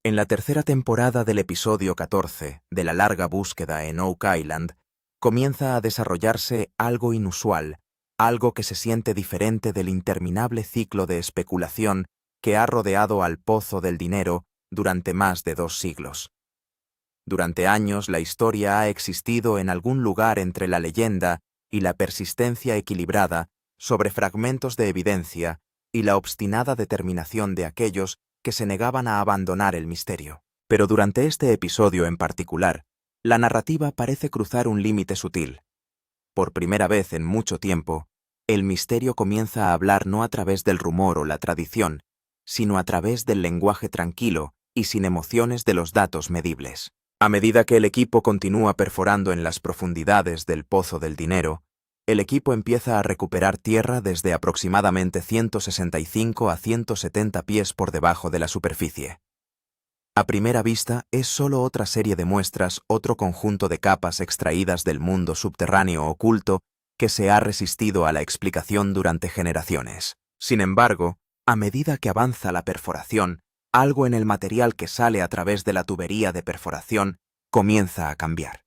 En la tercera temporada del episodio 14 de la larga búsqueda en Oak Island, comienza a desarrollarse algo inusual, algo que se siente diferente del interminable ciclo de especulación que ha rodeado al Pozo del Dinero durante más de 2 siglos. Durante años la historia ha existido en algún lugar entre la leyenda y la persistencia equilibrada sobre fragmentos de evidencia y la obstinada determinación de aquellos que se negaban a abandonar el misterio. Pero durante este episodio en particular, la narrativa parece cruzar un límite sutil. Por primera vez en mucho tiempo, el misterio comienza a hablar no a través del rumor o la tradición, sino a través del lenguaje tranquilo y sin emociones de los datos medibles. A medida que el equipo continúa perforando en las profundidades del Pozo del Dinero, el equipo empieza a recuperar tierra desde aproximadamente 165 a 170 pies por debajo de la superficie. A primera vista, es solo otra serie de muestras, otro conjunto de capas extraídas del mundo subterráneo oculto que se ha resistido a la explicación durante generaciones. Sin embargo, a medida que avanza la perforación, algo en el material que sale a través de la tubería de perforación comienza a cambiar.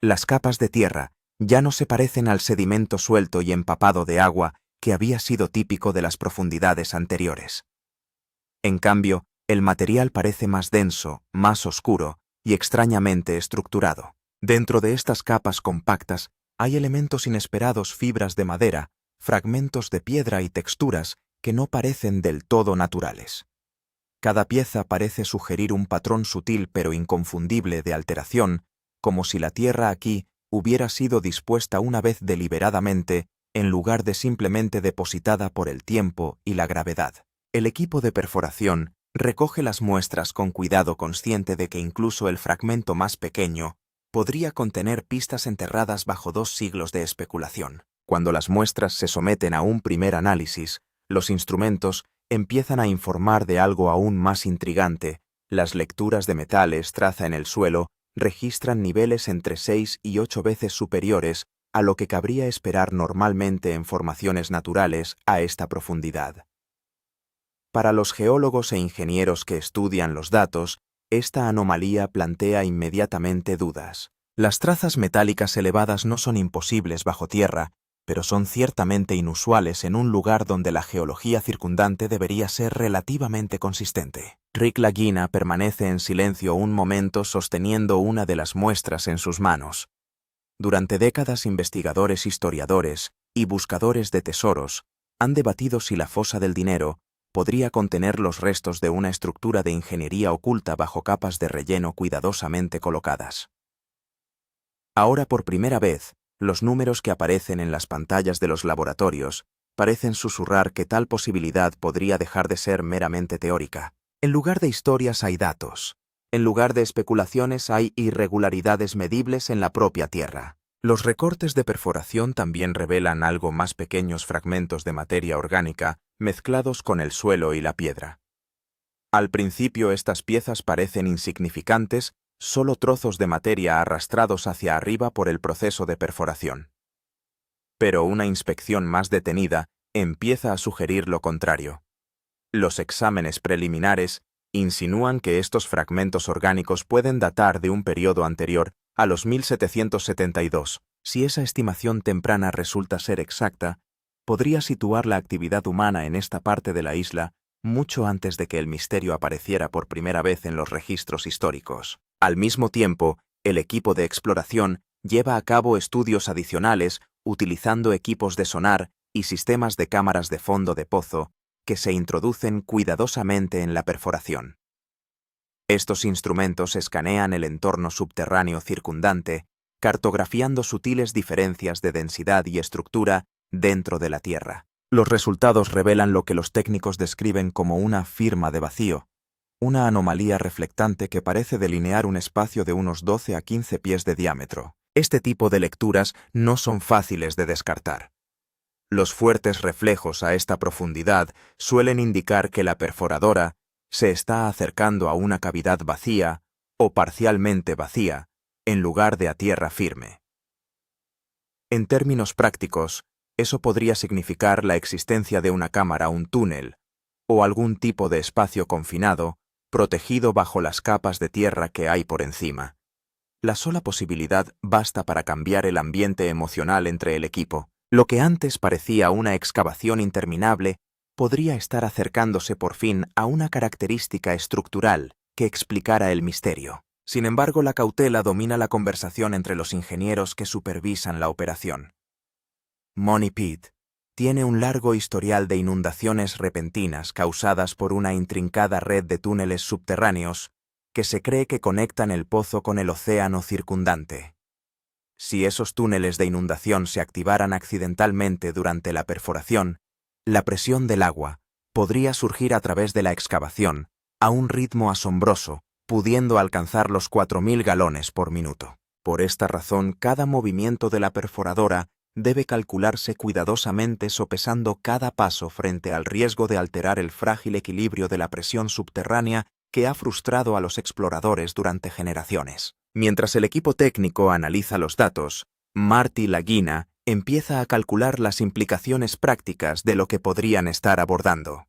Las capas de tierra ya no se parecen al sedimento suelto y empapado de agua que había sido típico de las profundidades anteriores. En cambio, el material parece más denso, más oscuro y extrañamente estructurado. Dentro de estas capas compactas hay elementos inesperados, fibras de madera, fragmentos de piedra y texturas que no parecen del todo naturales. Cada pieza parece sugerir un patrón sutil pero inconfundible de alteración, como si la tierra aquí hubiera sido dispuesta una vez deliberadamente en lugar de simplemente depositada por el tiempo y la gravedad. El equipo de perforación recoge las muestras con cuidado, consciente de que incluso el fragmento más pequeño podría contener pistas enterradas bajo 2 siglos de especulación. Cuando las muestras se someten a un primer análisis, los instrumentos empiezan a informar de algo aún más intrigante. Las lecturas de metales traza en el suelo registran niveles entre 6 y 8 veces superiores a lo que cabría esperar normalmente en formaciones naturales a esta profundidad. Para los geólogos e ingenieros que estudian los datos, esta anomalía plantea inmediatamente dudas. Las trazas metálicas elevadas no son imposibles bajo tierra, pero son ciertamente inusuales en un lugar donde la geología circundante debería ser relativamente consistente. Rick Lagina permanece en silencio un momento sosteniendo una de las muestras en sus manos. Durante décadas, investigadores, historiadores y buscadores de tesoros han debatido si la fosa del dinero podría contener los restos de una estructura de ingeniería oculta bajo capas de relleno cuidadosamente colocadas. Ahora, por primera vez, los números que aparecen en las pantallas de los laboratorios parecen susurrar que tal posibilidad podría dejar de ser meramente teórica. En lugar de historias hay datos. En lugar de especulaciones hay irregularidades medibles en la propia tierra. Los recortes de perforación también revelan algo más pequeños fragmentos de materia orgánica mezclados con el suelo y la piedra. Al principio estas piezas parecen insignificantes, solo trozos de materia arrastrados hacia arriba por el proceso de perforación. Pero una inspección más detenida empieza a sugerir lo contrario. Los exámenes preliminares insinúan que estos fragmentos orgánicos pueden datar de un periodo anterior a los 1772. Si esa estimación temprana resulta ser exacta, podría situar la actividad humana en esta parte de la isla mucho antes de que el misterio apareciera por primera vez en los registros históricos. Al mismo tiempo, el equipo de exploración lleva a cabo estudios adicionales utilizando equipos de sonar y sistemas de cámaras de fondo de pozo que se introducen cuidadosamente en la perforación. Estos instrumentos escanean el entorno subterráneo circundante, cartografiando sutiles diferencias de densidad y estructura dentro de la Tierra. Los resultados revelan lo que los técnicos describen como una firma de vacío, una anomalía reflectante que parece delinear un espacio de unos 12 a 15 pies de diámetro. Este tipo de lecturas no son fáciles de descartar. Los fuertes reflejos a esta profundidad suelen indicar que la perforadora se está acercando a una cavidad vacía o parcialmente vacía, en lugar de a tierra firme. En términos prácticos, eso podría significar la existencia de una cámara, un túnel, o algún tipo de espacio confinado, protegido bajo las capas de tierra que hay por encima. La sola posibilidad basta para cambiar el ambiente emocional entre el equipo. Lo que antes parecía una excavación interminable podría estar acercándose por fin a una característica estructural que explicara el misterio. Sin embargo, la cautela domina la conversación entre los ingenieros que supervisan la operación. Money Pit tiene un largo historial de inundaciones repentinas causadas por una intrincada red de túneles subterráneos que se cree que conectan el pozo con el océano circundante. Si esos túneles de inundación se activaran accidentalmente durante la perforación, la presión del agua podría surgir a través de la excavación a un ritmo asombroso, pudiendo alcanzar los 4.000 galones por minuto. Por esta razón, cada movimiento de la perforadora debe calcularse cuidadosamente sopesando cada paso frente al riesgo de alterar el frágil equilibrio de la presión subterránea que ha frustrado a los exploradores durante generaciones. Mientras el equipo técnico analiza los datos, Marty Lagina empieza a calcular las implicaciones prácticas de lo que podrían estar abordando.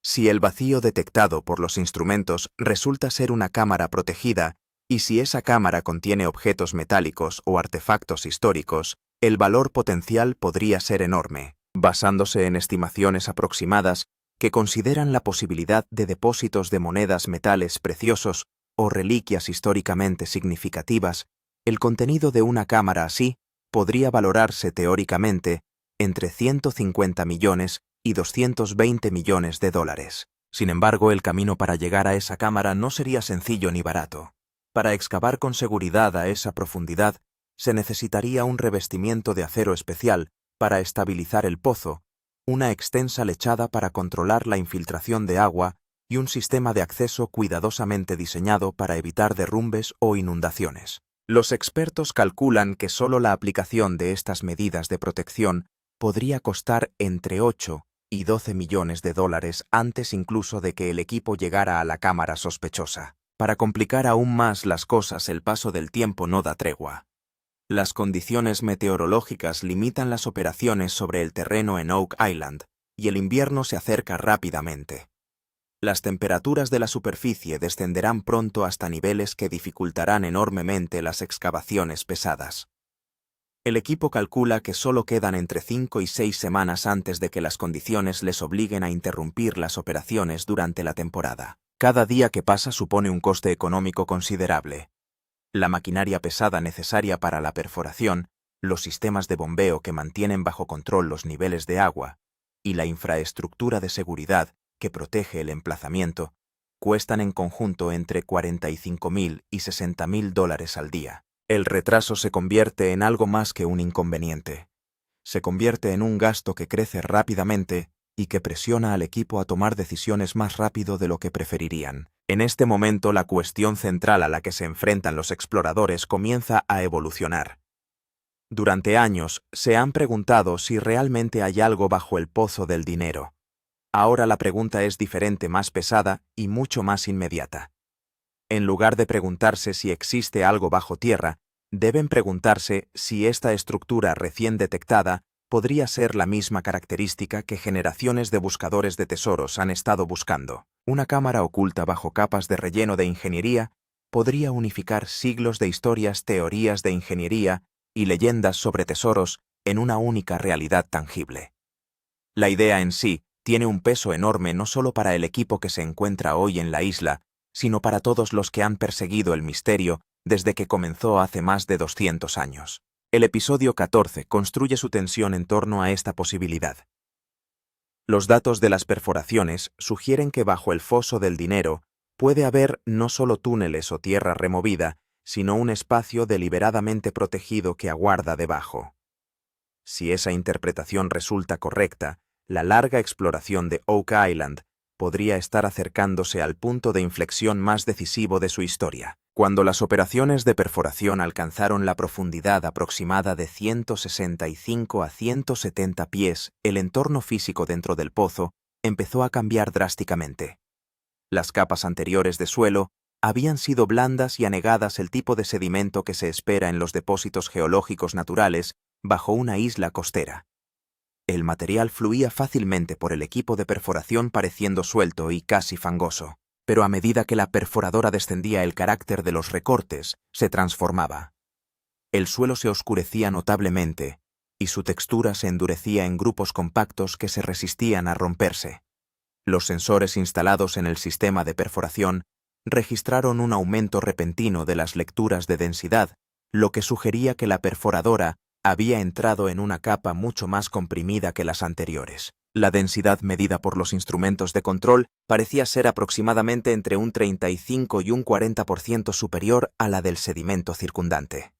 Si el vacío detectado por los instrumentos resulta ser una cámara protegida, y si esa cámara contiene objetos metálicos o artefactos históricos, el valor potencial podría ser enorme, basándose en estimaciones aproximadas que consideran la posibilidad de depósitos de monedas, metales preciosos o reliquias históricamente significativas. El contenido de una cámara así podría valorarse teóricamente entre 150 millones y 220 millones de dólares. Sin embargo, el camino para llegar a esa cámara no sería sencillo ni barato. Para excavar con seguridad a esa profundidad, se necesitaría un revestimiento de acero especial para estabilizar el pozo, una extensa lechada para controlar la infiltración de agua y un sistema de acceso cuidadosamente diseñado para evitar derrumbes o inundaciones. Los expertos calculan que solo la aplicación de estas medidas de protección podría costar entre 8 y 12 millones de dólares antes incluso de que el equipo llegara a la cámara sospechosa. Para complicar aún más las cosas, el paso del tiempo no da tregua. Las condiciones meteorológicas limitan las operaciones sobre el terreno en Oak Island, y el invierno se acerca rápidamente. Las temperaturas de la superficie descenderán pronto hasta niveles que dificultarán enormemente las excavaciones pesadas. El equipo calcula que solo quedan entre 5 y 6 semanas antes de que las condiciones les obliguen a interrumpir las operaciones durante la temporada. Cada día que pasa supone un coste económico considerable. La maquinaria pesada necesaria para la perforación, los sistemas de bombeo que mantienen bajo control los niveles de agua y la infraestructura de seguridad que protege el emplazamiento, cuestan en conjunto entre $45.000 y $60.000 al día. El retraso se convierte en algo más que un inconveniente. Se convierte en un gasto que crece rápidamente y que presiona al equipo a tomar decisiones más rápido de lo que preferirían. En este momento, la cuestión central a la que se enfrentan los exploradores comienza a evolucionar. Durante años, se han preguntado si realmente hay algo bajo el pozo del dinero. Ahora la pregunta es diferente, más pesada y mucho más inmediata. En lugar de preguntarse si existe algo bajo tierra, deben preguntarse si esta estructura recién detectada podría ser la misma característica que generaciones de buscadores de tesoros han estado buscando. Una cámara oculta bajo capas de relleno de ingeniería podría unificar siglos de historias, teorías de ingeniería y leyendas sobre tesoros en una única realidad tangible. La idea en sí tiene un peso enorme no solo para el equipo que se encuentra hoy en la isla, sino para todos los que han perseguido el misterio desde que comenzó hace más de 200 años. El episodio 14 construye su tensión en torno a esta posibilidad. Los datos de las perforaciones sugieren que bajo el foso del dinero puede haber no solo túneles o tierra removida, sino un espacio deliberadamente protegido que aguarda debajo. Si esa interpretación resulta correcta, la larga exploración de Oak Island podría estar acercándose al punto de inflexión más decisivo de su historia. Cuando las operaciones de perforación alcanzaron la profundidad aproximada de 165 a 170 pies, el entorno físico dentro del pozo empezó a cambiar drásticamente. Las capas anteriores de suelo habían sido blandas y anegadas, el tipo de sedimento que se espera en los depósitos geológicos naturales bajo una isla costera. El material fluía fácilmente por el equipo de perforación, pareciendo suelto y casi fangoso. pero a medida que la perforadora descendía el carácter de los recortes se transformaba. El suelo se oscurecía notablemente y su textura se endurecía en grupos compactos que se resistían a romperse. Los sensores instalados en el sistema de perforación registraron un aumento repentino de las lecturas de densidad, lo que sugería que la perforadora había entrado en una capa mucho más comprimida que las anteriores. La densidad medida por los instrumentos de control parecía ser aproximadamente entre un 35 y un 40% superior a la del sedimento circundante.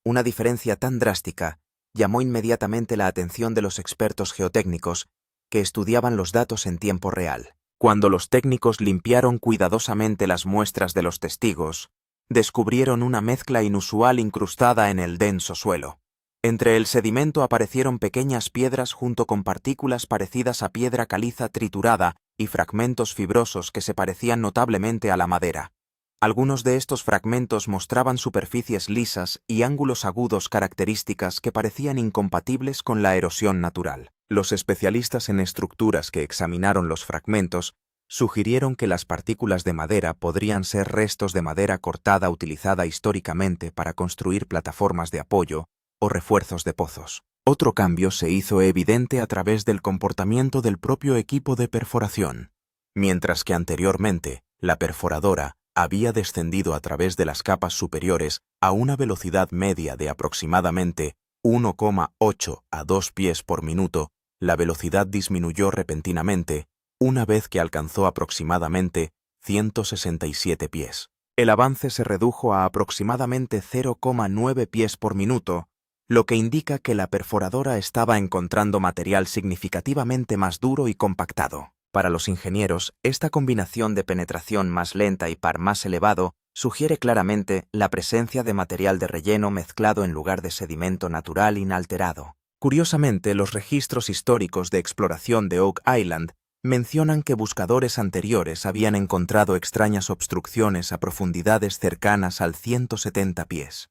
Una diferencia tan drástica llamó inmediatamente la atención de los expertos geotécnicos que estudiaban los datos en tiempo real. Cuando los técnicos limpiaron cuidadosamente las muestras de los testigos, descubrieron una mezcla inusual incrustada en el denso suelo. Entre el sedimento aparecieron pequeñas piedras junto con partículas parecidas a piedra caliza triturada y fragmentos fibrosos que se parecían notablemente a la madera. Algunos de estos fragmentos mostraban superficies lisas y ángulos agudos características que parecían incompatibles con la erosión natural. Los especialistas en estructuras que examinaron los fragmentos sugirieron que las partículas de madera podrían ser restos de madera cortada utilizada históricamente para construir plataformas de apoyo o refuerzos de pozos. Otro cambio se hizo evidente a través del comportamiento del propio equipo de perforación. Mientras que anteriormente la perforadora había descendido a través de las capas superiores a una velocidad media de aproximadamente 1,8 a 2 pies por minuto, la velocidad disminuyó repentinamente una vez que alcanzó aproximadamente 167 pies. El avance se redujo a aproximadamente 0,9 pies por minuto, lo que indica que la perforadora estaba encontrando material significativamente más duro y compactado. Para los ingenieros, esta combinación de penetración más lenta y par más elevado sugiere claramente la presencia de material de relleno mezclado en lugar de sedimento natural inalterado. Curiosamente, los registros históricos de exploración de Oak Island mencionan que buscadores anteriores habían encontrado extrañas obstrucciones a profundidades cercanas al 170 pies.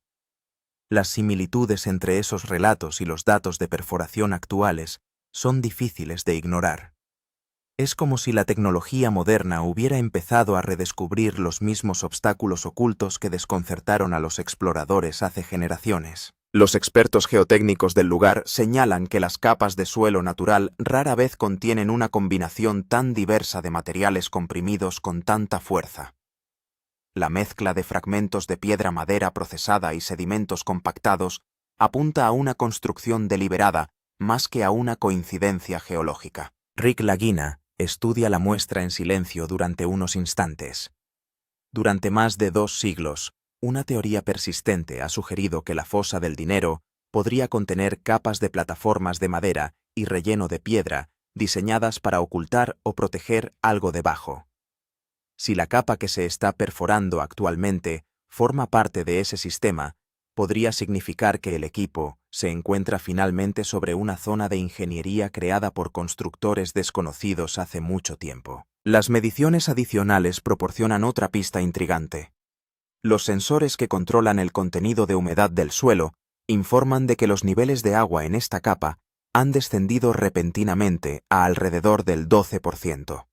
Las similitudes entre esos relatos y los datos de perforación actuales son difíciles de ignorar. Es como si la tecnología moderna hubiera empezado a redescubrir los mismos obstáculos ocultos que desconcertaron a los exploradores hace generaciones. Los expertos geotécnicos del lugar señalan que las capas de suelo natural rara vez contienen una combinación tan diversa de materiales comprimidos con tanta fuerza. La mezcla de fragmentos de piedra-madera procesada y sedimentos compactados apunta a una construcción deliberada más que a una coincidencia geológica. Rick Lagina estudia la muestra en silencio durante unos instantes. Durante más de 2 siglos, una teoría persistente ha sugerido que la fosa del dinero podría contener capas de plataformas de madera y relleno de piedra diseñadas para ocultar o proteger algo debajo. Si la capa que se está perforando actualmente forma parte de ese sistema, podría significar que el equipo se encuentra finalmente sobre una zona de ingeniería creada por constructores desconocidos hace mucho tiempo. Las mediciones adicionales proporcionan otra pista intrigante. Los sensores que controlan el contenido de humedad del suelo informan de que los niveles de agua en esta capa han descendido repentinamente a alrededor del 12%.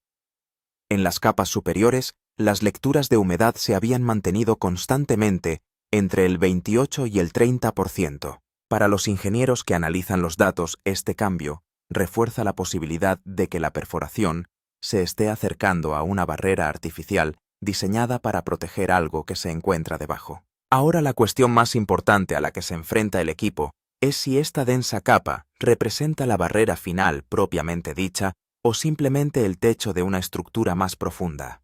En las capas superiores, las lecturas de humedad se habían mantenido constantemente entre el 28 y el 30%. Para los ingenieros que analizan los datos, este cambio refuerza la posibilidad de que la perforación se esté acercando a una barrera artificial diseñada para proteger algo que se encuentra debajo. Ahora la cuestión más importante a la que se enfrenta el equipo es si esta densa capa representa la barrera final propiamente dicha o simplemente el techo de una estructura más profunda.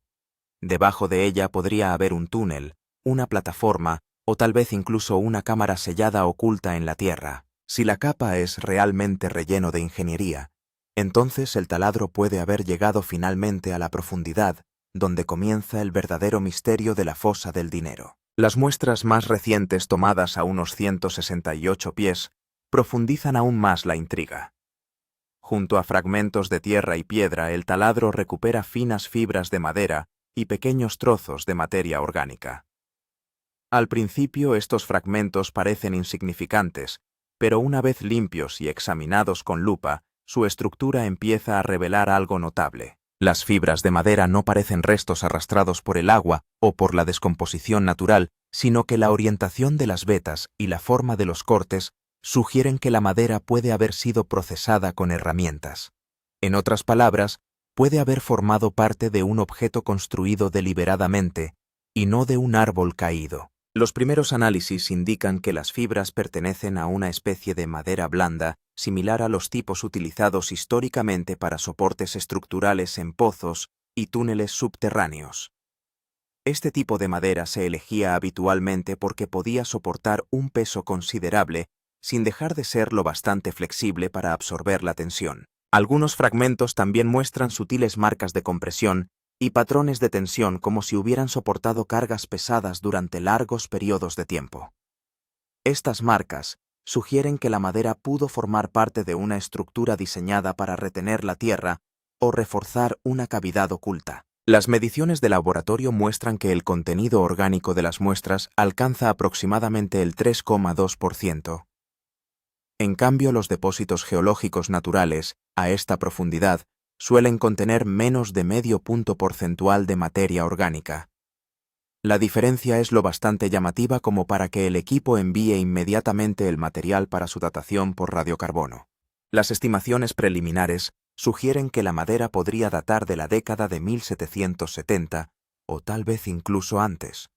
Debajo de ella podría haber un túnel, una plataforma o tal vez incluso una cámara sellada oculta en la tierra. Si la capa es realmente relleno de ingeniería, entonces el taladro puede haber llegado finalmente a la profundidad donde comienza el verdadero misterio de la fosa del dinero. Las muestras más recientes tomadas a unos 168 pies profundizan aún más la intriga. Junto a fragmentos de tierra y piedra, el taladro recupera finas fibras de madera y pequeños trozos de materia orgánica. Al principio estos fragmentos parecen insignificantes, pero una vez limpios y examinados con lupa, su estructura empieza a revelar algo notable. Las fibras de madera no parecen restos arrastrados por el agua o por la descomposición natural, sino que la orientación de las vetas y la forma de los cortes sugieren que la madera puede haber sido procesada con herramientas. En otras palabras, puede haber formado parte de un objeto construido deliberadamente y no de un árbol caído. Los primeros análisis indican que las fibras pertenecen a una especie de madera blanda, similar a los tipos utilizados históricamente para soportes estructurales en pozos y túneles subterráneos. Este tipo de madera se elegía habitualmente porque podía soportar un peso considerable sin dejar de ser lo bastante flexible para absorber la tensión. Algunos fragmentos también muestran sutiles marcas de compresión y patrones de tensión como si hubieran soportado cargas pesadas durante largos periodos de tiempo. Estas marcas sugieren que la madera pudo formar parte de una estructura diseñada para retener la tierra o reforzar una cavidad oculta. Las mediciones de laboratorio muestran que el contenido orgánico de las muestras alcanza aproximadamente el 3,2%. En cambio, los depósitos geológicos naturales, a esta profundidad, suelen contener menos de medio punto porcentual de materia orgánica. La diferencia es lo bastante llamativa como para que el equipo envíe inmediatamente el material para su datación por radiocarbono. Las estimaciones preliminares sugieren que la madera podría datar de la década de 1770 o tal vez incluso antes.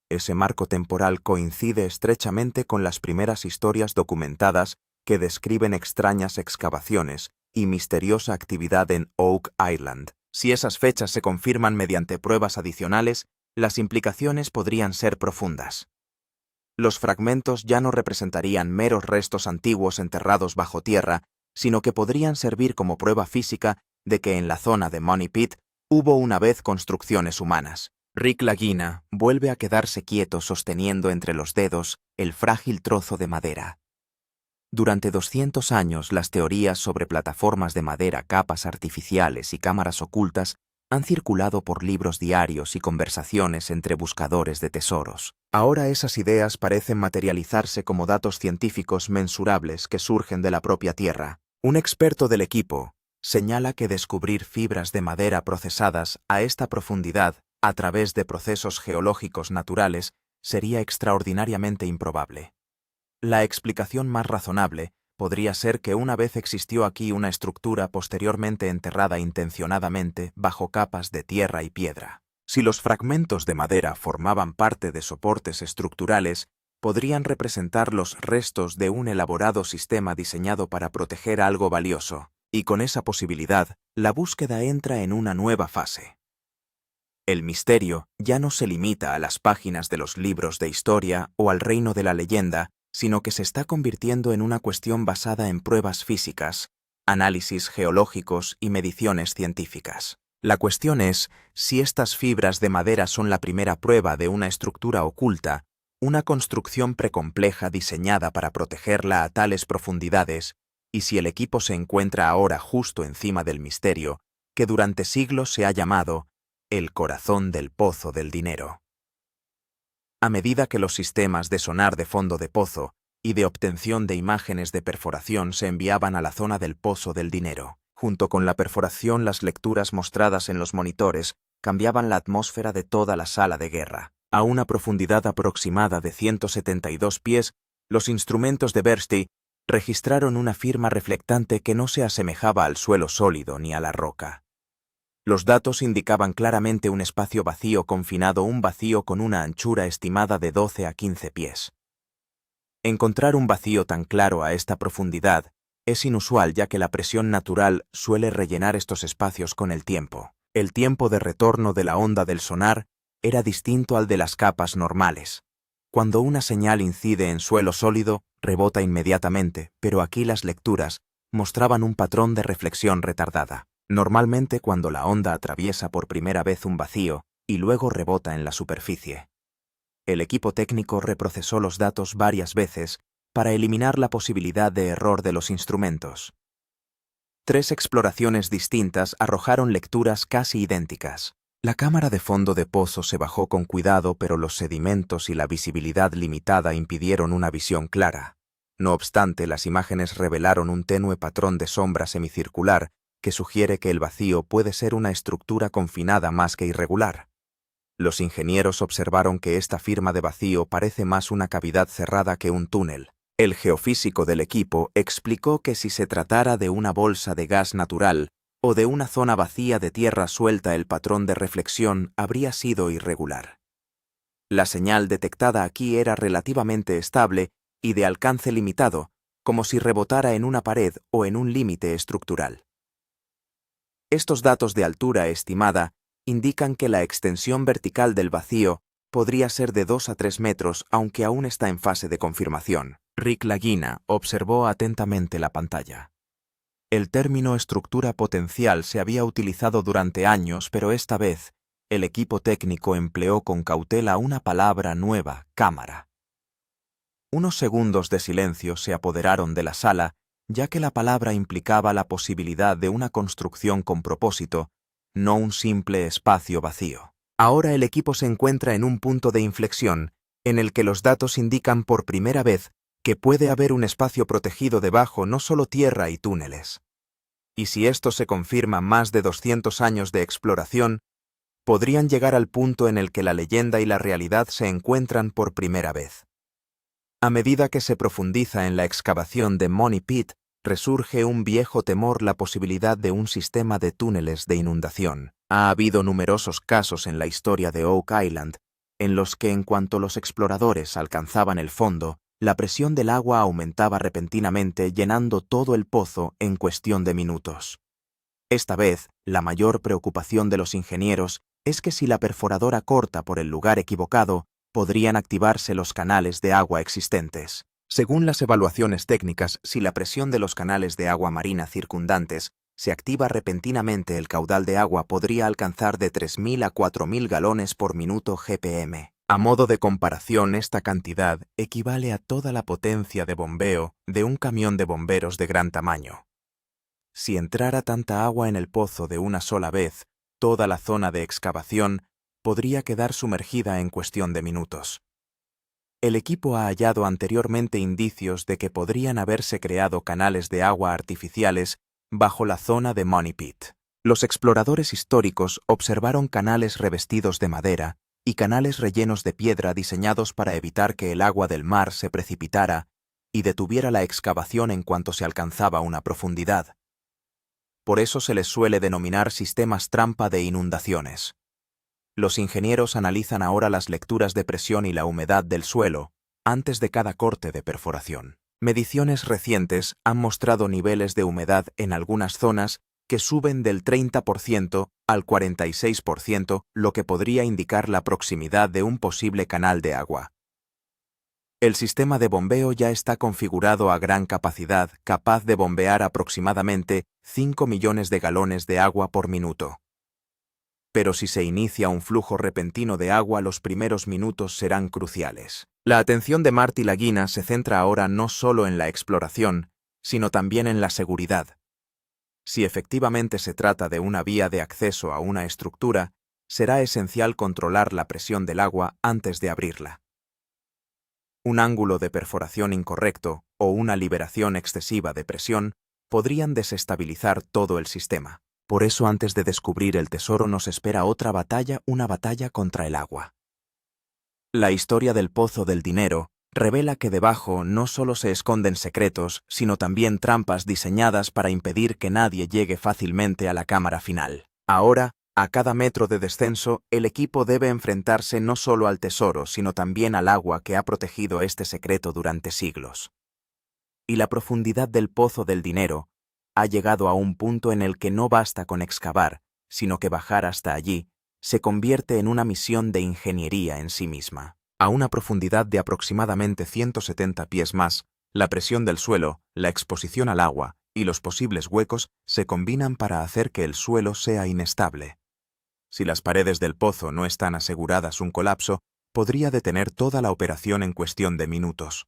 Ese marco temporal coincide estrechamente con las primeras historias documentadas que describen extrañas excavaciones y misteriosa actividad en Oak Island. Si esas fechas se confirman mediante pruebas adicionales, las implicaciones podrían ser profundas. Los fragmentos ya no representarían meros restos antiguos enterrados bajo tierra, sino que podrían servir como prueba física de que en la zona de Money Pit hubo una vez construcciones humanas. Rick Lagina vuelve a quedarse quieto sosteniendo entre los dedos el frágil trozo de madera. Durante 200 años, las teorías sobre plataformas de madera, capas artificiales y cámaras ocultas han circulado por libros diarios y conversaciones entre buscadores de tesoros. Ahora esas ideas parecen materializarse como datos científicos mensurables que surgen de la propia Tierra. Un experto del equipo señala que descubrir fibras de madera procesadas a esta profundidad a través de procesos geológicos naturales sería extraordinariamente improbable. La explicación más razonable podría ser que una vez existió aquí una estructura posteriormente enterrada intencionadamente bajo capas de tierra y piedra. Si los fragmentos de madera formaban parte de soportes estructurales, podrían representar los restos de un elaborado sistema diseñado para proteger algo valioso, y con esa posibilidad, la búsqueda entra en una nueva fase. El misterio ya no se limita a las páginas de los libros de historia o al reino de la leyenda, sino que se está convirtiendo en una cuestión basada en pruebas físicas, análisis geológicos y mediciones científicas. La cuestión es si estas fibras de madera son la primera prueba de una estructura oculta, una construcción precompleja diseñada para protegerla a tales profundidades, y si el equipo se encuentra ahora justo encima del misterio, que durante siglos se ha llamado el corazón del pozo del dinero. A medida que los sistemas de sonar de fondo de pozo y de obtención de imágenes de perforación se enviaban a la zona del pozo del dinero, junto con la perforación, las lecturas mostradas en los monitores cambiaban la atmósfera de toda la sala de guerra. A una profundidad aproximada de 172 pies, los instrumentos de Bersty registraron una firma reflectante que no se asemejaba al suelo sólido ni a la roca. Los datos indicaban claramente un espacio vacío confinado, un vacío con una anchura estimada de 12 a 15 pies. Encontrar un vacío tan claro a esta profundidad es inusual, ya que la presión natural suele rellenar estos espacios con el tiempo. El tiempo de retorno de la onda del sonar era distinto al de las capas normales. Cuando una señal incide en suelo sólido, rebota inmediatamente, pero aquí las lecturas mostraban un patrón de reflexión retardada. Normalmente cuando la onda atraviesa por primera vez un vacío y luego rebota en la superficie. El equipo técnico reprocesó los datos varias veces para eliminar la posibilidad de error de los instrumentos. 3 exploraciones distintas arrojaron lecturas casi idénticas. La cámara de fondo de pozo se bajó con cuidado, pero los sedimentos y la visibilidad limitada impidieron una visión clara. No obstante, las imágenes revelaron un tenue patrón de sombra semicircular que sugiere que el vacío puede ser una estructura confinada más que irregular. Los ingenieros observaron que esta firma de vacío parece más una cavidad cerrada que un túnel. El geofísico del equipo explicó que si se tratara de una bolsa de gas natural o de una zona vacía de tierra suelta, el patrón de reflexión habría sido irregular. La señal detectada aquí era relativamente estable y de alcance limitado, como si rebotara en una pared o en un límite estructural. Estos datos de altura estimada indican que la extensión vertical del vacío podría ser de 2 a 3 metros, aunque aún está en fase de confirmación. Rick Lagina observó atentamente la pantalla. El término estructura potencial se había utilizado durante años, pero esta vez el equipo técnico empleó con cautela una palabra nueva: cámara. Unos segundos de silencio se apoderaron de la sala, ya que la palabra implicaba la posibilidad de una construcción con propósito, no un simple espacio vacío. Ahora el equipo se encuentra en un punto de inflexión, en el que los datos indican por primera vez que puede haber un espacio protegido debajo, no solo tierra y túneles. Y si esto se confirma, más de 200 años de exploración podrían llegar al punto en el que la leyenda y la realidad se encuentran por primera vez. A medida que se profundiza en la excavación de Money Pit, resurge un viejo temor: la posibilidad de un sistema de túneles de inundación. Ha habido numerosos casos en la historia de Oak Island en los que, en cuanto los exploradores alcanzaban el fondo, la presión del agua aumentaba repentinamente, llenando todo el pozo en cuestión de minutos. Esta vez, la mayor preocupación de los ingenieros es que si la perforadora corta por el lugar equivocado, podrían activarse los canales de agua existentes. Según las evaluaciones técnicas, si la presión de los canales de agua marina circundantes se activa repentinamente, el caudal de agua podría alcanzar de 3.000 a 4.000 galones por minuto GPM. A modo de comparación, esta cantidad equivale a toda la potencia de bombeo de un camión de bomberos de gran tamaño. Si entrara tanta agua en el pozo de una sola vez, toda la zona de excavación podría quedar sumergida en cuestión de minutos. El equipo ha hallado anteriormente indicios de que podrían haberse creado canales de agua artificiales bajo la zona de Money Pit. Los exploradores históricos observaron canales revestidos de madera y canales rellenos de piedra diseñados para evitar que el agua del mar se precipitara y detuviera la excavación en cuanto se alcanzaba una profundidad. Por eso se les suele denominar sistemas trampa de inundaciones. Los ingenieros analizan ahora las lecturas de presión y la humedad del suelo antes de cada corte de perforación. Mediciones recientes han mostrado niveles de humedad en algunas zonas que suben del 30% al 46%, lo que podría indicar la proximidad de un posible canal de agua. El sistema de bombeo ya está configurado a gran capacidad, capaz de bombear aproximadamente 5 millones de galones de agua por minuto. Pero si se inicia un flujo repentino de agua, los primeros minutos serán cruciales. La atención de Marty Lagina se centra ahora no solo en la exploración, sino también en la seguridad. Si efectivamente se trata de una vía de acceso a una estructura, será esencial controlar la presión del agua antes de abrirla. Un ángulo de perforación incorrecto o una liberación excesiva de presión podrían desestabilizar todo el sistema. Por eso, antes de descubrir el tesoro, nos espera otra batalla, una batalla contra el agua. La historia del Pozo del Dinero revela que debajo no solo se esconden secretos, sino también trampas diseñadas para impedir que nadie llegue fácilmente a la cámara final. Ahora, a cada metro de descenso, el equipo debe enfrentarse no solo al tesoro, sino también al agua que ha protegido este secreto durante siglos. Y la profundidad del Pozo del Dinero ha llegado a un punto en el que no basta con excavar, sino que bajar hasta allí se convierte en una misión de ingeniería en sí misma. A una profundidad de aproximadamente 170 pies más, la presión del suelo, la exposición al agua y los posibles huecos se combinan para hacer que el suelo sea inestable. Si las paredes del pozo no están aseguradas, un colapso podría detener toda la operación en cuestión de minutos.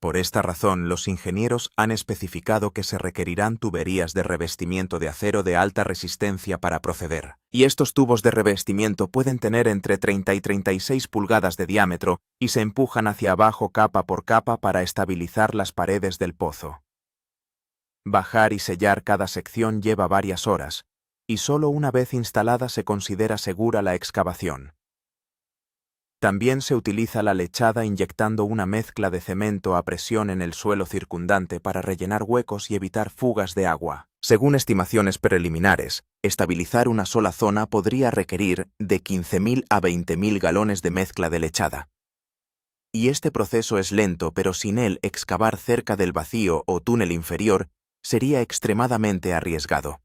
Por esta razón, los ingenieros han especificado que se requerirán tuberías de revestimiento de acero de alta resistencia para proceder. Y estos tubos de revestimiento pueden tener entre 30 y 36 pulgadas de diámetro y se empujan hacia abajo capa por capa para estabilizar las paredes del pozo. Bajar y sellar cada sección lleva varias horas, y solo una vez instalada se considera segura la excavación. También se utiliza la lechada inyectando una mezcla de cemento a presión en el suelo circundante para rellenar huecos y evitar fugas de agua. Según estimaciones preliminares, estabilizar una sola zona podría requerir de 15.000 a 20.000 galones de mezcla de lechada. Y este proceso es lento, pero sin él excavar cerca del vacío o túnel inferior sería extremadamente arriesgado.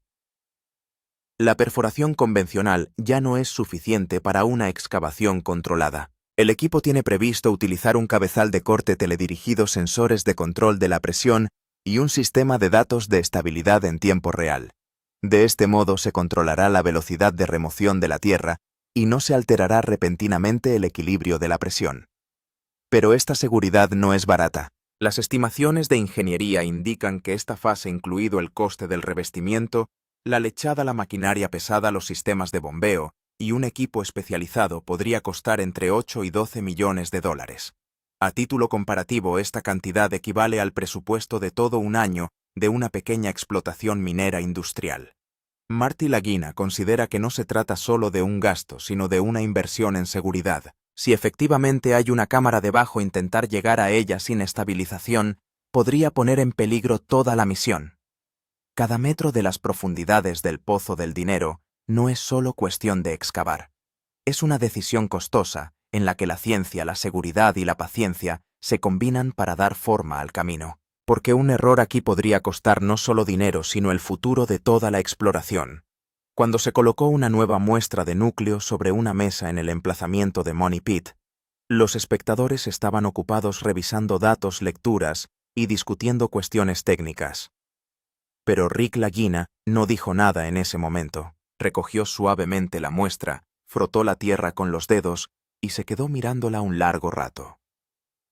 La perforación convencional ya no es suficiente para una excavación controlada. El equipo tiene previsto utilizar un cabezal de corte teledirigido, sensores de control de la presión y un sistema de datos de estabilidad en tiempo real. De este modo se controlará la velocidad de remoción de la tierra y no se alterará repentinamente el equilibrio de la presión. Pero esta seguridad no es barata. Las estimaciones de ingeniería indican que esta fase, incluido el coste del revestimiento, la lechada, la maquinaria pesada, los sistemas de bombeo y un equipo especializado, podría costar entre 8 y 12 millones de dólares. A título comparativo, esta cantidad equivale al presupuesto de todo un año de una pequeña explotación minera industrial. Marty Lagina considera que no se trata solo de un gasto, sino de una inversión en seguridad. Si efectivamente hay una cámara debajo, intentar llegar a ella sin estabilización podría poner en peligro toda la misión. Cada metro de las profundidades del Pozo del Dinero no es solo cuestión de excavar. Es una decisión costosa en la que la ciencia, la seguridad y la paciencia se combinan para dar forma al camino. Porque un error aquí podría costar no solo dinero, sino el futuro de toda la exploración. Cuando se colocó una nueva muestra de núcleo sobre una mesa en el emplazamiento de Money Pit, los espectadores estaban ocupados revisando datos, lecturas y discutiendo cuestiones técnicas. Pero Rick Lagina no dijo nada en ese momento. Recogió suavemente la muestra, frotó la tierra con los dedos y se quedó mirándola un largo rato.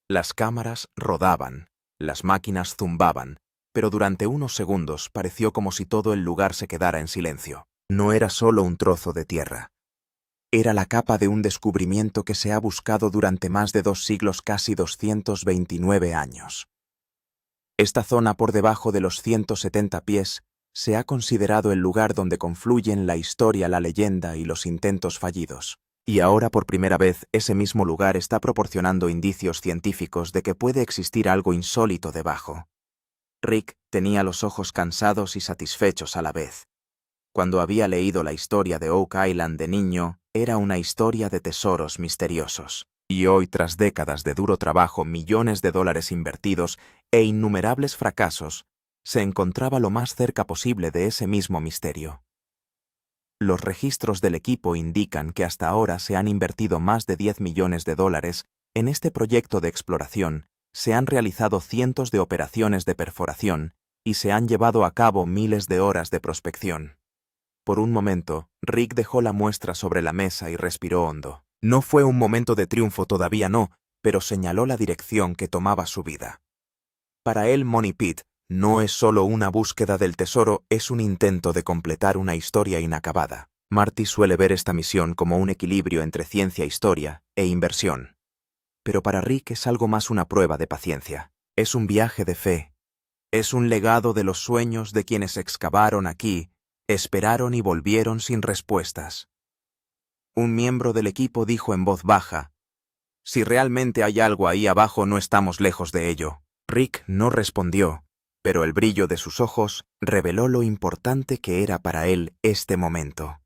Las cámaras rodaban, las máquinas zumbaban, pero durante unos segundos pareció como si todo el lugar se quedara en silencio. No era solo un trozo de tierra. Era la capa de un descubrimiento que se ha buscado durante más de 2 siglos, casi 229 años. Esta zona por debajo de los 170 pies se ha considerado el lugar donde confluyen la historia, la leyenda y los intentos fallidos. Y ahora, por primera vez, ese mismo lugar está proporcionando indicios científicos de que puede existir algo insólito debajo. Rick tenía los ojos cansados y satisfechos a la vez. Cuando había leído la historia de Oak Island de niño, era una historia de tesoros misteriosos. Y hoy, tras décadas de duro trabajo, millones de dólares invertidos e innumerables fracasos, se encontraba lo más cerca posible de ese mismo misterio. Los registros del equipo indican que hasta ahora se han invertido más de 10 millones de dólares en este proyecto de exploración, se han realizado cientos de operaciones de perforación y se han llevado a cabo miles de horas de prospección. Por un momento, Rick dejó la muestra sobre la mesa y respiró hondo. No fue un momento de triunfo, todavía no, pero señaló la dirección que tomaba su vida. Para él, Money Pit no es solo una búsqueda del tesoro, es un intento de completar una historia inacabada. Marty suele ver esta misión como un equilibrio entre ciencia, historia e inversión. Pero para Rick es algo más, una prueba de paciencia. Es un viaje de fe. Es un legado de los sueños de quienes excavaron aquí, esperaron y volvieron sin respuestas. Un miembro del equipo dijo en voz baja: «Si realmente hay algo ahí abajo, no estamos lejos de ello». Rick no respondió, pero el brillo de sus ojos reveló lo importante que era para él este momento.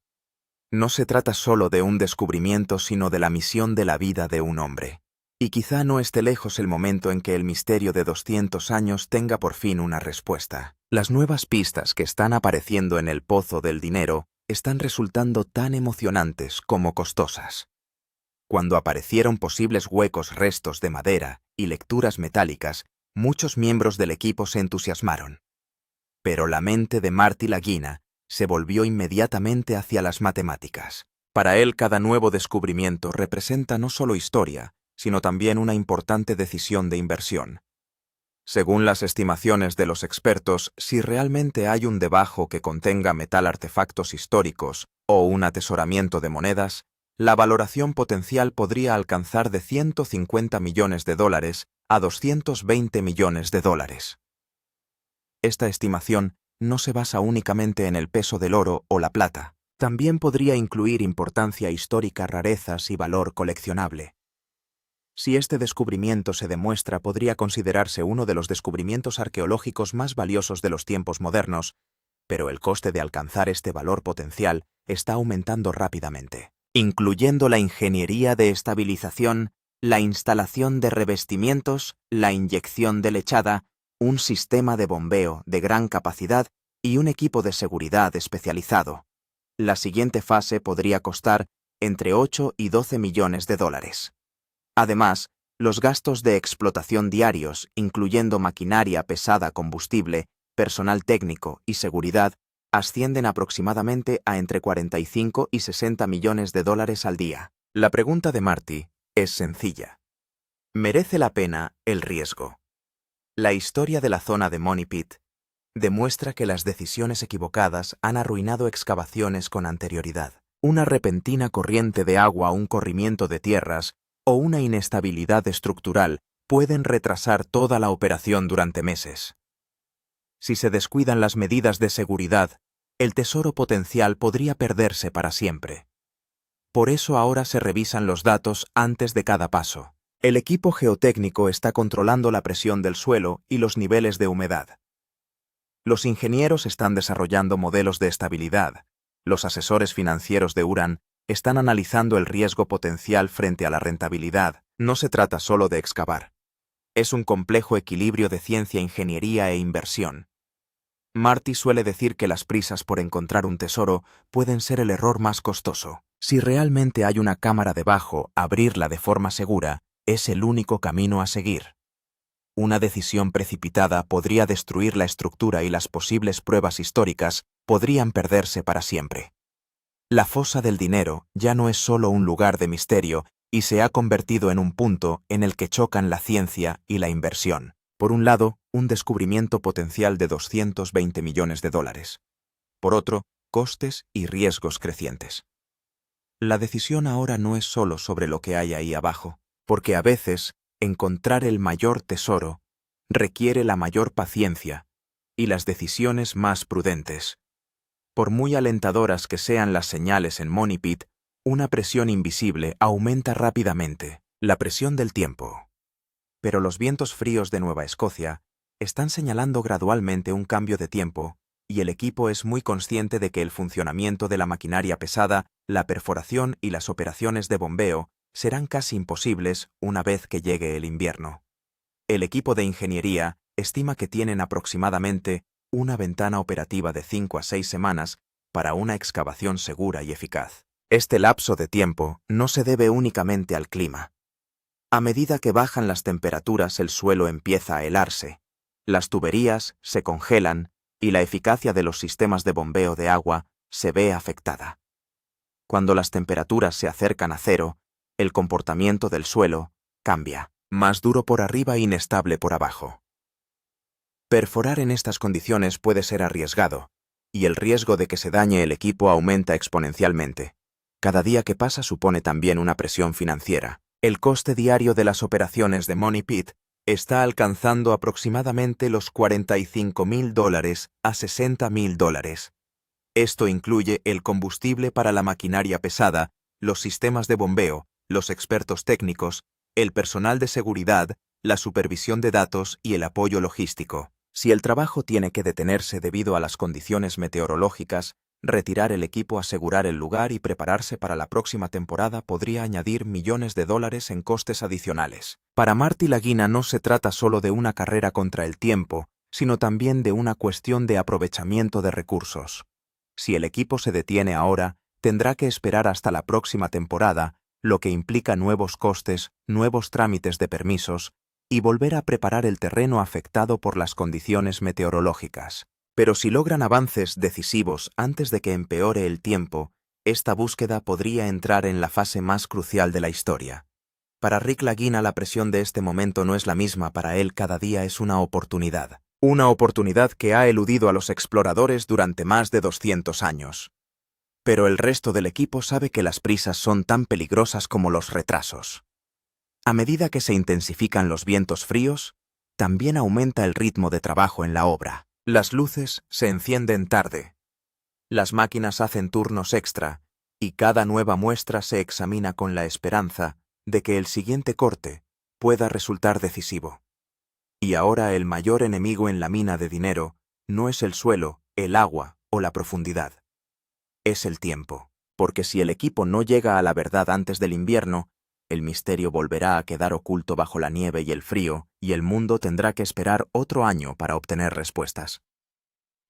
No se trata solo de un descubrimiento, sino de la misión de la vida de un hombre. Y quizá no esté lejos el momento en que el misterio de 200 años tenga por fin una respuesta. Las nuevas pistas que están apareciendo en el Pozo del Dinero están resultando tan emocionantes como costosas. Cuando aparecieron posibles huecos, restos de madera y lecturas metálicas, muchos miembros del equipo se entusiasmaron. Pero la mente de Marty Lagina se volvió inmediatamente hacia las matemáticas. Para él, cada nuevo descubrimiento representa no solo historia, sino también una importante decisión de inversión. Según las estimaciones de los expertos, si realmente hay un debajo que contenga metal, artefactos históricos o un atesoramiento de monedas, la valoración potencial podría alcanzar de 150 millones de dólares a 220 millones de dólares. Esta estimación no se basa únicamente en el peso del oro o la plata. También podría incluir importancia histórica, rarezas y valor coleccionable. Si este descubrimiento se demuestra, podría considerarse uno de los descubrimientos arqueológicos más valiosos de los tiempos modernos, pero el coste de alcanzar este valor potencial está aumentando rápidamente, incluyendo la ingeniería de estabilización, la instalación de revestimientos, la inyección de lechada, un sistema de bombeo de gran capacidad y un equipo de seguridad especializado. La siguiente fase podría costar entre 8 y 12 millones de dólares. Además, los gastos de explotación diarios, incluyendo maquinaria pesada, combustible, personal técnico y seguridad, ascienden aproximadamente a entre 45 y 60 millones de dólares al día. La pregunta de Marty es sencilla. ¿Merece la pena el riesgo? La historia de la zona de Money Pit demuestra que las decisiones equivocadas han arruinado excavaciones con anterioridad. Una repentina corriente de agua, un corrimiento de tierras o una inestabilidad estructural pueden retrasar toda la operación durante meses. Si se descuidan las medidas de seguridad, el tesoro potencial podría perderse para siempre. Por eso ahora se revisan los datos antes de cada paso. El equipo geotécnico está controlando la presión del suelo y los niveles de humedad. Los ingenieros están desarrollando modelos de estabilidad. Los asesores financieros de Uran están analizando el riesgo potencial frente a la rentabilidad. No se trata solo de excavar. Es un complejo equilibrio de ciencia, ingeniería e inversión. Marty suele decir que las prisas por encontrar un tesoro pueden ser el error más costoso. Si realmente hay una cámara debajo, abrirla de forma segura es el único camino a seguir. Una decisión precipitada podría destruir la estructura y las posibles pruebas históricas podrían perderse para siempre. La fosa del dinero ya no es solo un lugar de misterio y se ha convertido en un punto en el que chocan la ciencia y la inversión. Por un lado, un descubrimiento potencial de 220 millones de dólares. Por otro, costes y riesgos crecientes. La decisión ahora no es solo sobre lo que hay ahí abajo, porque a veces encontrar el mayor tesoro requiere la mayor paciencia y las decisiones más prudentes. Por muy alentadoras que sean las señales en Money Pit, una presión invisible aumenta rápidamente, la presión del tiempo. Pero los vientos fríos de Nueva Escocia están señalando gradualmente un cambio de tiempo, y el equipo es muy consciente de que el funcionamiento de la maquinaria pesada, la perforación y las operaciones de bombeo serán casi imposibles una vez que llegue el invierno. El equipo de ingeniería estima que tienen aproximadamente una ventana operativa de 5 a 6 semanas para una excavación segura y eficaz. Este lapso de tiempo no se debe únicamente al clima. A medida que bajan las temperaturas, el suelo empieza a helarse, las tuberías se congelan y la eficacia de los sistemas de bombeo de agua se ve afectada. Cuando las temperaturas se acercan a cero, el comportamiento del suelo cambia, más duro por arriba e inestable por abajo. Perforar en estas condiciones puede ser arriesgado, y el riesgo de que se dañe el equipo aumenta exponencialmente. Cada día que pasa supone también una presión financiera. El coste diario de las operaciones de Money Pit está alcanzando aproximadamente los $45,000 a $60,000. Esto incluye el combustible para la maquinaria pesada, los sistemas de bombeo, los expertos técnicos, el personal de seguridad, la supervisión de datos y el apoyo logístico. Si el trabajo tiene que detenerse debido a las condiciones meteorológicas, retirar el equipo, asegurar el lugar y prepararse para la próxima temporada podría añadir millones de dólares en costes adicionales. Para Marty Lagina no se trata solo de una carrera contra el tiempo, sino también de una cuestión de aprovechamiento de recursos. Si el equipo se detiene ahora, tendrá que esperar hasta la próxima temporada, lo que implica nuevos costes, nuevos trámites de permisos y volver a preparar el terreno afectado por las condiciones meteorológicas. Pero si logran avances decisivos antes de que empeore el tiempo, esta búsqueda podría entrar en la fase más crucial de la historia. Para Rick Lagina la presión de este momento no es la misma, para él cada día es una oportunidad. Una oportunidad que ha eludido a los exploradores durante más de 200 años. Pero el resto del equipo sabe que las prisas son tan peligrosas como los retrasos. A medida que se intensifican los vientos fríos, también aumenta el ritmo de trabajo en la obra. Las luces se encienden tarde. Las máquinas hacen turnos extra y cada nueva muestra se examina con la esperanza de que el siguiente corte pueda resultar decisivo. Y ahora el mayor enemigo en la mina de dinero no es el suelo, el agua o la profundidad. Es el tiempo, porque si el equipo no llega a la verdad antes del invierno, el misterio volverá a quedar oculto bajo la nieve y el frío, y el mundo tendrá que esperar otro año para obtener respuestas.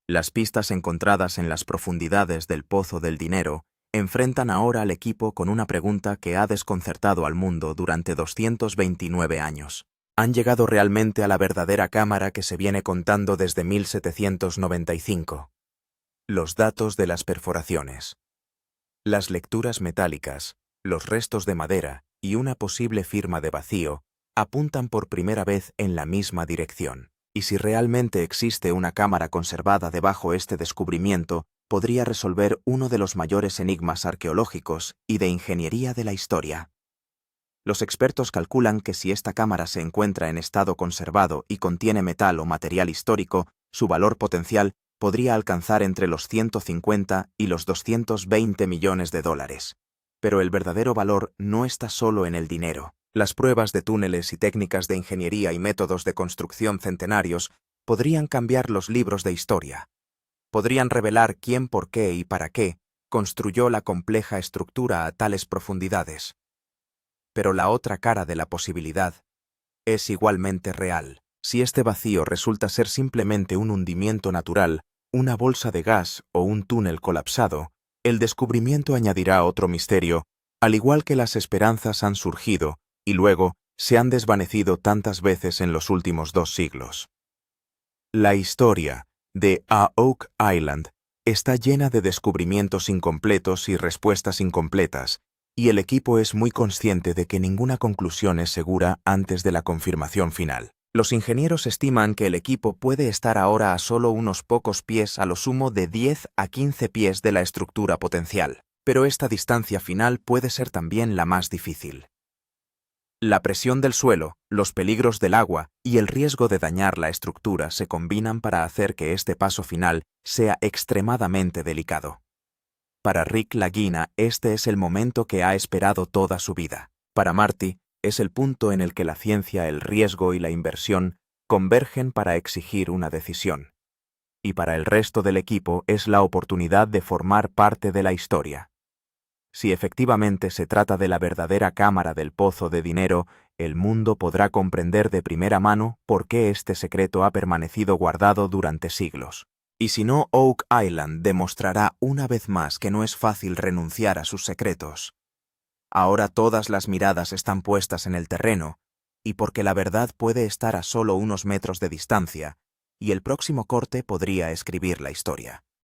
Las pistas encontradas en las profundidades del Pozo del Dinero enfrentan ahora al equipo con una pregunta que ha desconcertado al mundo durante 229 años. ¿Han llegado realmente a la verdadera cámara que se viene contando desde 1795? Los datos de las perforaciones. Las lecturas metálicas, los restos de madera y una posible firma de vacío apuntan por primera vez en la misma dirección. Y si realmente existe una cámara conservada debajo este descubrimiento, podría resolver uno de los mayores enigmas arqueológicos y de ingeniería de la historia. Los expertos calculan que si esta cámara se encuentra en estado conservado y contiene metal o material histórico, su valor potencial podría alcanzar entre los 150 y los 220 millones de dólares. Pero el verdadero valor no está solo en el dinero. Las pruebas de túneles y técnicas de ingeniería y métodos de construcción centenarios podrían cambiar los libros de historia. Podrían revelar quién, por qué y para qué construyó la compleja estructura a tales profundidades. Pero la otra cara de la posibilidad es igualmente real. Si este vacío resulta ser simplemente un hundimiento natural, una bolsa de gas o un túnel colapsado, el descubrimiento añadirá otro misterio, al igual que las esperanzas han surgido y luego se han desvanecido tantas veces en los últimos 2 siglos. La historia de A Oak Island está llena de descubrimientos incompletos y respuestas incompletas, y el equipo es muy consciente de que ninguna conclusión es segura antes de la confirmación final. Los ingenieros estiman que el equipo puede estar ahora a solo unos pocos pies, a lo sumo de 10 a 15 pies de la estructura potencial, pero esta distancia final puede ser también la más difícil. La presión del suelo, los peligros del agua y el riesgo de dañar la estructura se combinan para hacer que este paso final sea extremadamente delicado. Para Rick Lagina, este es el momento que ha esperado toda su vida. Para Marty, es el punto en el que la ciencia, el riesgo y la inversión convergen para exigir una decisión. Y para el resto del equipo es la oportunidad de formar parte de la historia. Si efectivamente se trata de la verdadera cámara del Pozo de Dinero, el mundo podrá comprender de primera mano por qué este secreto ha permanecido guardado durante siglos. Y si no, Oak Island demostrará una vez más que no es fácil renunciar a sus secretos. Ahora todas las miradas están puestas en el terreno, y porque la verdad puede estar a solo unos metros de distancia, y el próximo corte podría escribir la historia.